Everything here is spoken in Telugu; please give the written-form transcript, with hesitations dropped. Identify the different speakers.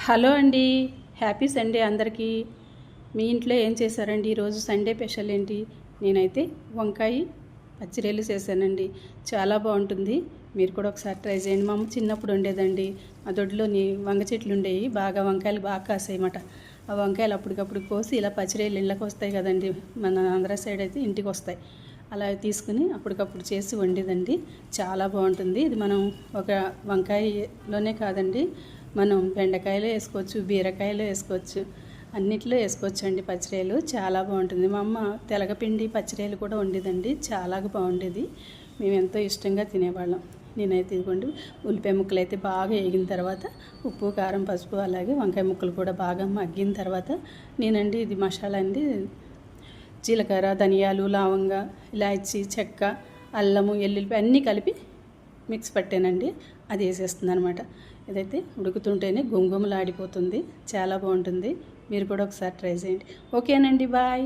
Speaker 1: హలో అండి, హ్యాపీ సండే అందరికీ. మీ ఇంట్లో ఏం చేశారండి? ఈరోజు సండే స్పెషల్ ఏంటి? నేనైతే వంకాయ పచ్చిరేలు చేశానండి. చాలా బాగుంటుంది. మీరు కూడా ఒకసారి ట్రై చేయండి. మా అమ్మ చిన్నప్పుడు ఉండేదండి. ఆ దొడ్లోని వంగ చెట్లు ఉండేవి, బాగా వంకాయలు బాగా కాసాయన్నమాట. ఆ వంకాయలు అప్పటికప్పుడు కోసి ఇలా పచ్చిరేలు ఇళ్ళకి వస్తాయి కదండి, మన ఆంధ్ర సైడ్ అయితే ఇంటికి వస్తాయి. అలా తీసుకుని అప్పటికప్పుడు చేసి వండేదండి. చాలా బాగుంటుంది. ఇది మనం ఒక వంకాయలోనే కాదండి, మనం బెండకాయలు వేసుకోవచ్చు, బీరకాయలు వేసుకోవచ్చు, అన్నిట్లో వేసుకోవచ్చు అండి. పచ్చిరేలు చాలా బాగుంటుంది. మా అమ్మ తెలగపిండి పచ్చిరేలు కూడా వండేదండి. చాలా బాగుండేది. మేము ఎంతో ఇష్టంగా తినేవాళ్ళం. నేనైతే ఇదిగోండి, ఉల్లిపాయ ముక్కలు అయితే బాగా వేగిన తర్వాత ఉప్పు, కారం, పసుపు, అలాగే వంకాయ ముక్కలు కూడా బాగా మగ్గిన తర్వాత నేనండి ఇది మసాలా అండి, జీలకర్ర, ధనియాలు, లవంగ, ఇలాచి, చెక్క, అల్లము, ఎల్లుల్లిపాయ అన్నీ కలిపి మిక్స్ పట్టానండి. అది వేసేస్తుంది అనమాట. ఇదైతే ఉడుకుతుంటేనే గుమగుమలాడిపోతుంది. చాలా బాగుంటుంది. మీరు కూడా ఒకసారి ట్రై చేయండి. ఓకేనండి, బాయ్.